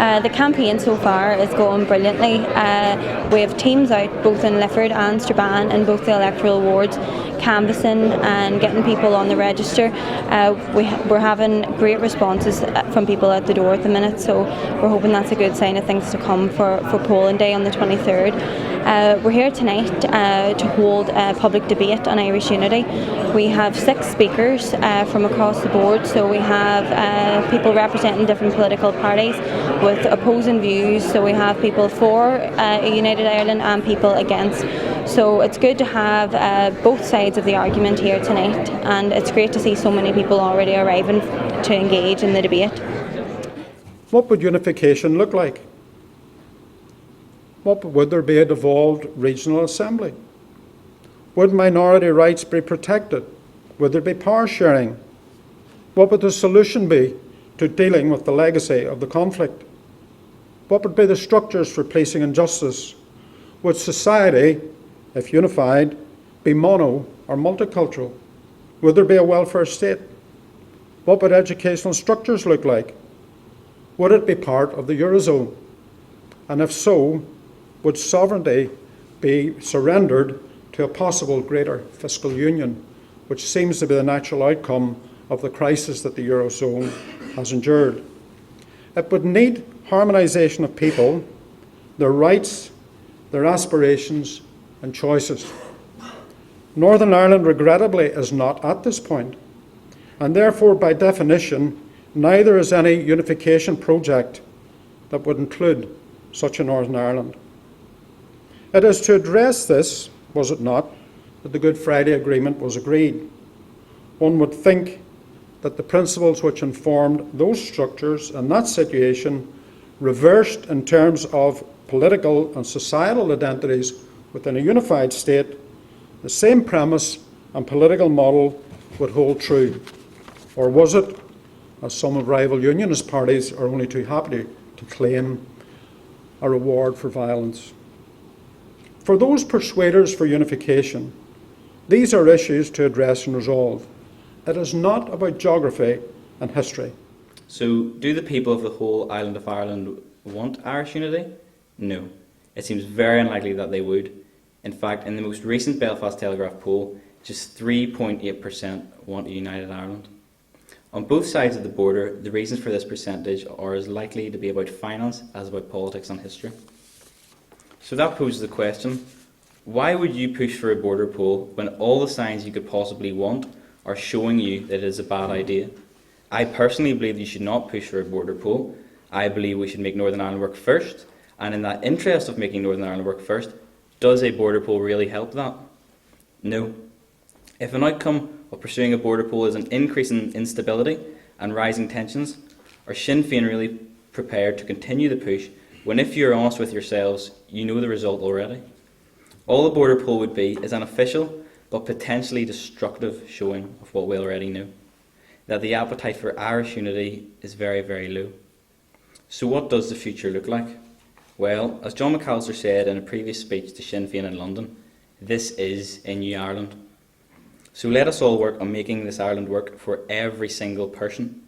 The campaign so far is going brilliantly. We have teams out both in Lifford and Strabane in both the electoral wards, canvassing and getting people on the register. We're having great responses from people at the door at the minute, so we're hoping that's a good sign of things to come for polling day on the 23rd. We're here tonight to hold a public debate on Irish unity. We have 6 speakers from across the board, so we have people representing different political parties with opposing views, so we have people for a united Ireland and people against. So it's good to have both sides of the argument here tonight, and it's great to see so many people already arriving to engage in the debate. What would unification look like? Would there be a devolved regional assembly? Would minority rights be protected? Would there be power sharing? What would the solution be to dealing with the legacy of the conflict? What would be the structures for policing and justice? Would society, if unified, be mono or multicultural? Would there be a welfare state? What would educational structures look like? Would it be part of the Eurozone? And if so, would sovereignty be surrendered to a possible greater fiscal union, which seems to be the natural outcome of the crisis that the Eurozone has endured? It would need harmonisation of people, their rights, their aspirations and choices. Northern Ireland, regrettably, is not at this point, and therefore, by definition, neither is any unification project that would include such a Northern Ireland. It is to address this, was it not, that the Good Friday Agreement was agreed. One would think that the principles which informed those structures and that situation reversed in terms of political and societal identities within a unified state, the same premise and political model would hold true. Or was it, as some of rival unionist parties are only too happy to claim, a reward for violence? For those persuaders for unification, these are issues to address and resolve. It is not about geography and history. So, do the people of the whole island of Ireland want Irish unity? No. It seems very unlikely that they would. In fact, in the most recent Belfast Telegraph poll, just 3.8% want a united Ireland. On both sides of the border, the reasons for this percentage are as likely to be about finance as about politics and history. So that poses the question, why would you push for a border poll when all the signs you could possibly want are showing you that it is a bad idea? I personally believe you should not push for a border poll. I believe we should make Northern Ireland work first, and in that interest of making Northern Ireland work first, does a border poll really help that? No. If an outcome of pursuing a border poll is an increase in instability and rising tensions, are Sinn Féin really prepared to continue the push when, if you're honest with yourselves, you know the result already? All the border poll would be is an official but potentially destructive showing of what we already know, that the appetite for Irish unity is very, very low. So what does the future look like? Well, as John McAllister said in a previous speech to Sinn Féin in London, this is a new Ireland. So let us all work on making this Ireland work for every single person.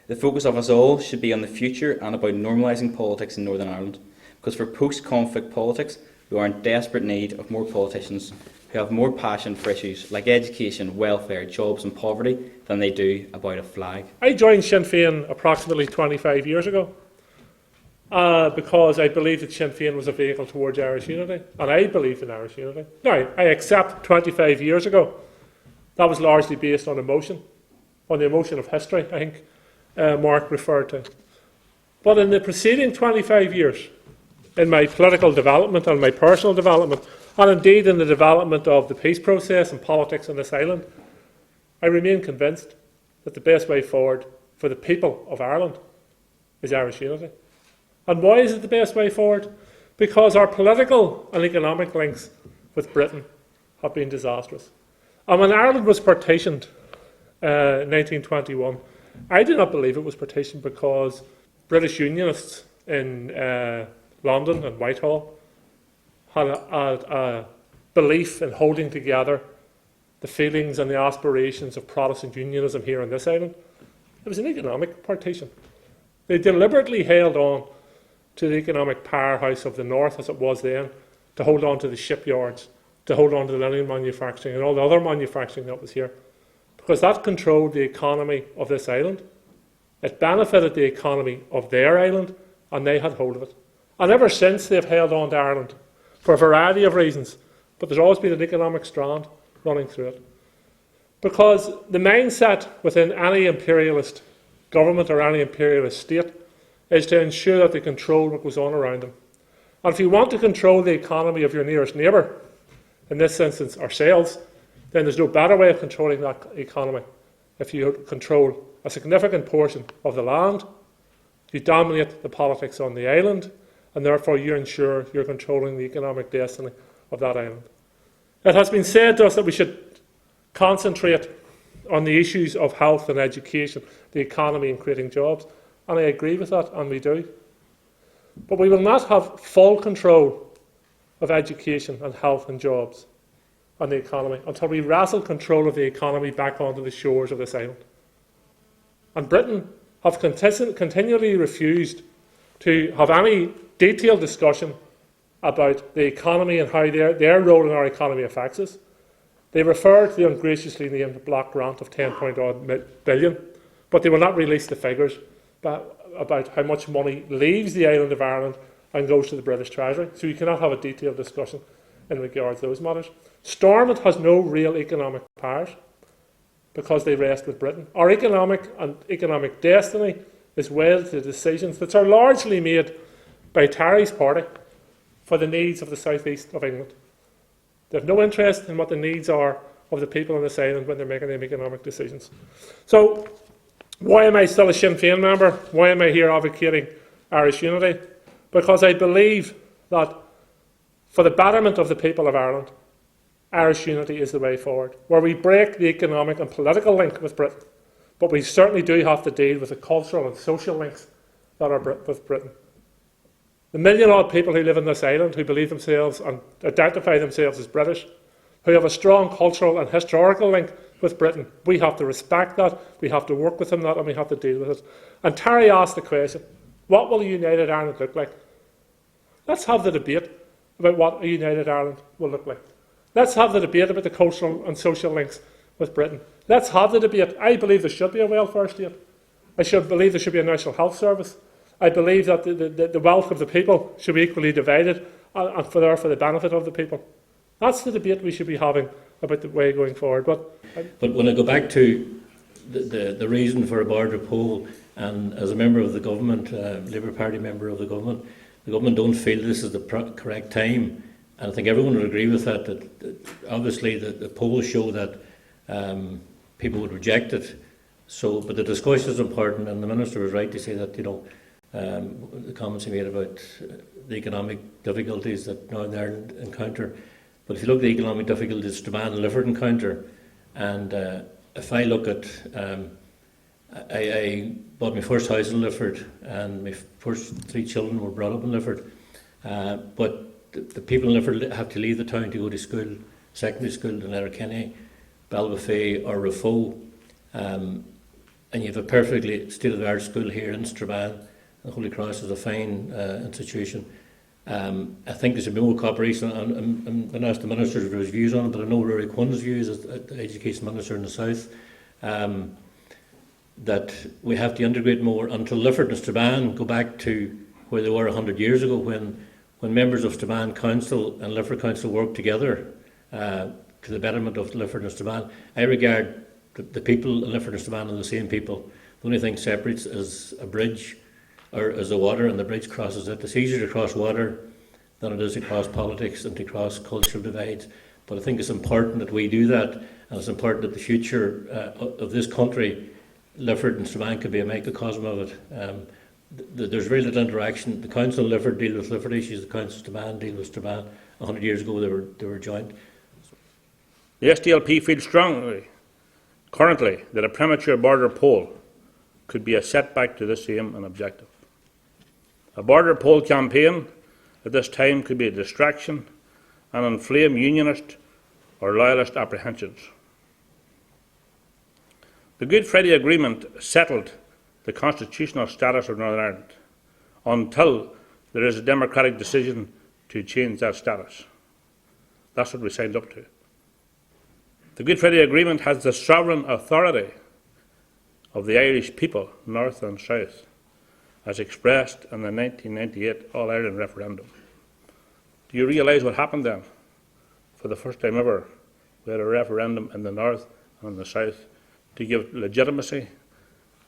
The focus of us all should be on the future and about normalising politics in Northern Ireland, because for post-conflict politics, we are in desperate need of more politicians who have more passion for issues like education, welfare, jobs and poverty than they do about a flag. I joined Sinn Féin approximately 25 years ago because I believed that Sinn Féin was a vehicle towards Irish unity, and I believed in Irish unity. Now, I accept 25 years ago that was largely based on emotion, on the emotion of history, I think Mark referred to. But in the preceding 25 years, in my political development and my personal development, and indeed in the development of the peace process and politics on this island, I remain convinced that the best way forward for the people of Ireland is Irish unity. And why is it the best way forward? Because our political and economic links with Britain have been disastrous. And when Ireland was partitioned in 1921, I do not believe it was partitioned because British Unionists in London and Whitehall had a belief in holding together the feelings and the aspirations of Protestant unionism here on this island. It was an economic partition. They deliberately held on to the economic powerhouse of the north as it was then, to hold on to the shipyards, to hold on to the linen manufacturing and all the other manufacturing that was here. Because that controlled the economy of this island. It benefited the economy of their island, and they had hold of it. And ever since, they've held on to Ireland for a variety of reasons, but there's always been an economic strand running through it. Because the mindset within any imperialist government or any imperialist state is to ensure that they control what goes on around them. And if you want to control the economy of your nearest neighbour, in this instance ourselves, then there's no better way of controlling that economy. If you control a significant portion of the land, you dominate the politics on the island, and therefore you ensure you're controlling the economic destiny of that island. It has been said to us that we should concentrate on the issues of health and education, the economy and creating jobs, and I agree with that, and we do. But we will not have full control of education and health and jobs and the economy until we wrestle control of the economy back onto the shores of this island. And Britain have continually refused to have any detailed discussion about the economy and how their role in our economy affects us. They refer to the ungraciously named block grant of 10.odd billion, but they will not release the figures about how much money leaves the island of Ireland and goes to the British Treasury. So you cannot have a detailed discussion in regards to those matters. Stormont has no real economic powers because they rest with Britain. Our economic destiny is wedded to decisions that are largely made by Terry's party for the needs of the southeast of England. They have no interest in what the needs are of the people on this island when they're making them economic decisions. So, why am I still a Sinn Féin member? Why am I here advocating Irish unity? Because I believe that for the betterment of the people of Ireland, Irish unity is the way forward, where we break the economic and political link with Britain. But we certainly do have to deal with the cultural and social links that are with Britain. The million-odd people who live on this island, who believe themselves and identify themselves as British, who have a strong cultural and historical link with Britain, we have to respect that, we have to work within that, and we have to deal with it. And Terry asked the question, what will a united Ireland look like? Let's have the debate about what a united Ireland will look like. Let's have the debate about the cultural and social links with Britain. Let's have the debate. I believe there should be a welfare state. I believe there should be a national health service. I believe that the wealth of the people should be equally divided and for the benefit of the people. That's the debate we should be having about the way going forward. But when I go back to the reason for a border poll, and as a member of the government, Labour Party member of the government don't feel this is the correct time. And I think everyone would agree with that obviously the polls show that people would reject it. So, but the discussion is important, and the Minister was right to say that, the comments he made about the economic difficulties that Northern Ireland encounter. But if you look at the economic difficulties Strabane and Lifford encounter, and if I look at, I bought my first house in Lifford, and my first 3 children were brought up in Lifford. But the people in Lifford have to leave the town to go to school, secondary school in Letterkenny, Balbafay or Rafo. And you have a perfectly state-of-the-art school here in Strabane. The Holy Cross is a fine institution. I think there should be more cooperation. I'm going to ask the Minister for his views on it, but I know Rory Quinn's views as the Education Minister in the South, that we have to integrate more until Lifford and Strabane go back to where they were 100 years ago when members of Strabane Council and Lifford Council worked together to the betterment of Lifford and Strabane. I regard the people in Lifford and Strabane are the same people. The only thing separates is a bridge or is the water, and the bridge crosses it. It's easier to cross water than it is to cross politics and to cross cultural divides. But I think it's important that we do that, and it's important that the future of this country, Lifford and Strabane, could be a microcosm of it. There's very little interaction. The Council of Lifford deal with Lifford issues, the Council of Strabane deal with Strabane. 100 years ago they were joint. The SDLP feels strongly currently that a premature border poll could be a setback to this aim and objective. A border poll campaign at this time could be a distraction and inflame unionist or loyalist apprehensions. The Good Friday Agreement settled the constitutional status of Northern Ireland until there is a democratic decision to change that status. That's what we signed up to. The Good Friday Agreement has the sovereign authority of the Irish people, north and south, as expressed in the 1998 All-Ireland referendum. Do you realise what happened then? For the first time ever, we had a referendum in the north and in the south to give legitimacy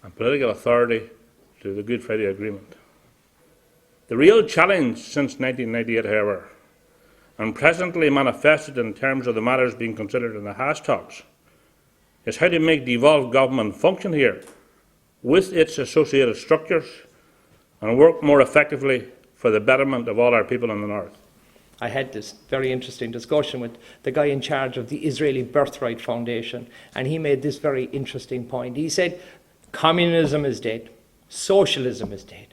and political authority to the Good Friday Agreement. The real challenge since 1998, however, and presently manifested in terms of the matters being considered in the hash talks, is how to make devolved government function here with its associated structures and work more effectively for the betterment of all our people in the north. I had this very interesting discussion with the guy in charge of the Israeli Birthright Foundation, and he made this very interesting point. He said, communism is dead, socialism is dead,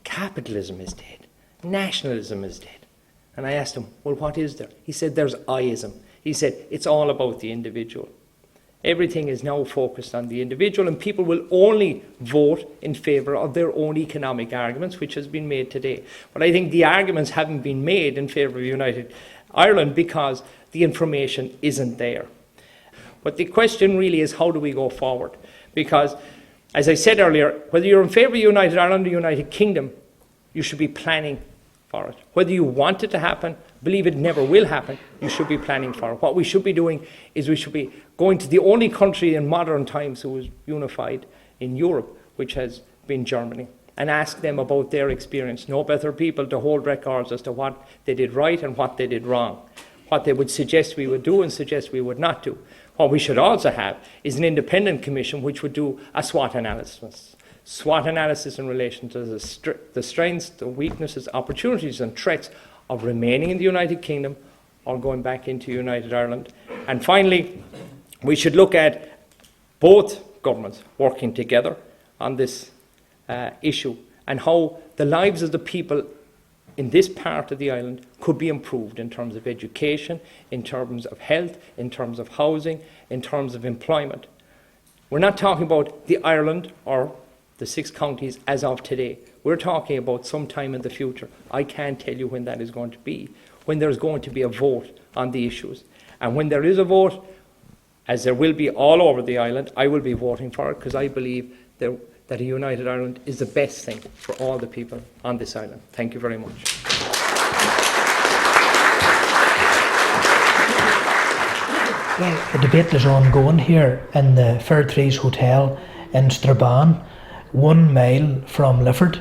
capitalism is dead, nationalism is dead. And I asked him, well, what is there? He said, there's I-ism. He said, it's all about the individual. Everything is now focused on the individual, and people will only vote in favour of their own economic arguments, which has been made today. But I think the arguments haven't been made in favour of United Ireland because the information isn't there. But the question really is, how do we go forward? Because, as I said earlier, whether you're in favour of United Ireland or United Kingdom, you should be planning for it. Whether you want it to happen, believe it never will happen, you should be planning for it. What we should be doing is we should be going to the only country in modern times who was unified in Europe, which has been Germany, and ask them about their experience. No better people to hold records as to what they did right and what they did wrong, what they would suggest we would do and suggest we would not do. What we should also have is an independent commission which would do a SWOT analysis. SWOT analysis in relation to the strengths, the weaknesses, opportunities and threats of remaining in the United Kingdom or going back into United Ireland. And finally, we should look at both governments working together on this issue and how the lives of the people in this part of the island could be improved in terms of education, in terms of health, in terms of housing, in terms of employment. We're not talking about the Ireland or the 6 counties as of today. We're talking about some time in the future. I can't tell you when that is going to be, when there's going to be a vote on the issues. And when there is a vote, as there will be all over the island, I will be voting for it because I believe that a united Ireland is the best thing for all the people on this island. Thank you very much. Well, the debate is ongoing here in the Fir Tree Hotel in Strabane, 1 mile from Lifford,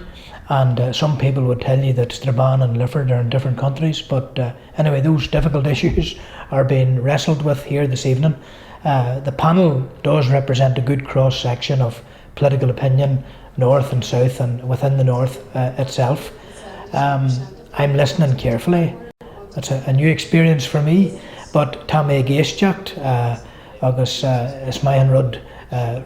and some people would tell you that Strabane and Lifford are in different countries, but anyway, those difficult issues are being wrestled with here this evening. The panel does represent a good cross-section of political opinion, north and south, and within the north itself. I'm listening carefully. It's a new experience for me, but tá mé géisteacht agus is maian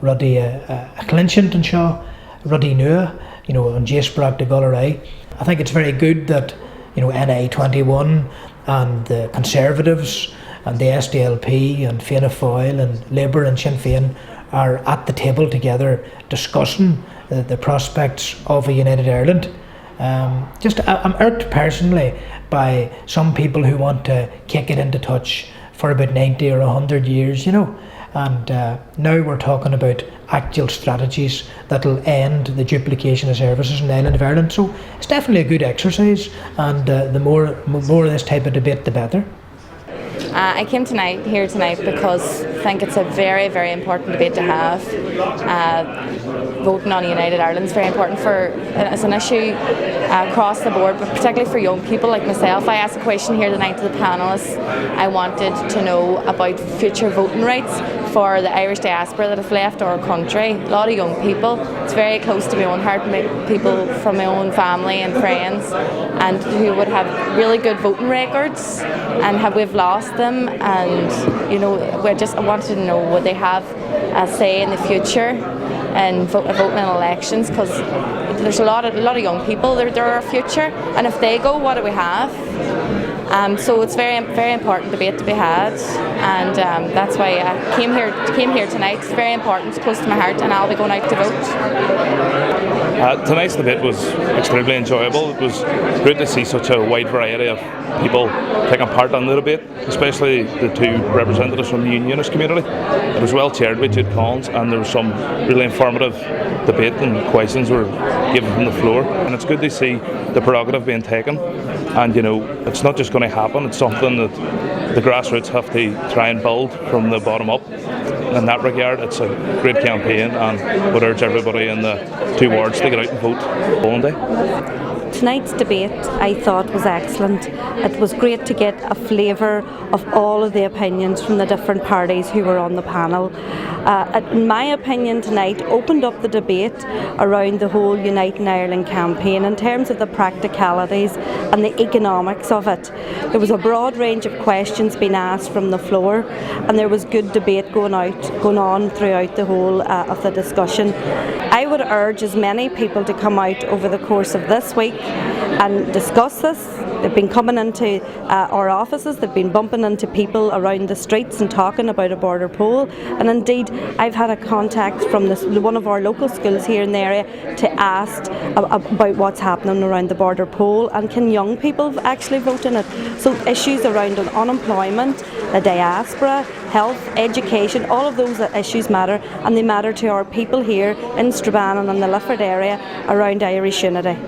ruddy a clinchant and seo, ruddy nua, on Jasbrag de Gulleray. I think it's very good that, NI21 and the Conservatives and the SDLP and Fianna Fáil and Labour and Sinn Féin are at the table together discussing the prospects of a united Ireland. I'm irked personally by some people who want to kick it into touch for about 90 or 100 years, and now we're talking about actual strategies that'll end the duplication of services in the island of Ireland. So it's definitely a good exercise, and the more of this type of debate, the better. I came here tonight because I think it's a very, very important debate to have. Voting on a united Ireland is very important it's an issue across the board, but particularly for young people like myself. I asked a question here tonight to the panellists. I wanted to know about future voting rights for the Irish diaspora that have left our country. A lot of young people. It's very close to my own heart, people from my own family and friends, and who would have really good voting records, and we've lost them. And I wanted to know would they have a say in the future and voting in elections, because there's a lot of young people. They're our future, and if they go, what do we have? So it's very important debate to be had, and that's why I came here tonight. It's very important, it's close to my heart, and I'll be going out to vote. Tonight's debate was extremely enjoyable. It was great to see such a wide variety of people taking part in the debate, especially the two representatives from the unionist community. It was well chaired by Jude Collins, and there was some really informative debate and questions were given from the floor. And it's good to see the prerogative being taken. And it's not just going to happen, it's something that the grassroots have to try and build from the bottom up. In that regard, it's a great campaign, and would urge everybody in the two wards to get out and vote polling day. Tonight's debate, I thought, was excellent. It was great to get a flavour of all of the opinions from the different parties who were on the panel. In my opinion, tonight opened up the debate around the whole Uniting Ireland campaign in terms of the practicalities and the economics of it. There was a broad range of questions being asked from the floor, and there was good debate going on throughout the whole of the discussion. I would urge as many people to come out over the course of this week and discuss this. They've been coming into our offices, they've been bumping into people around the streets and talking about a border poll, and indeed I've had a contact from one of our local schools here in the area to ask about what's happening around the border poll and can young people actually vote in it. So issues around unemployment, the diaspora, health, education, all of those issues matter, and they matter to our people here in Strabane and in the Lifford area around Irish unity.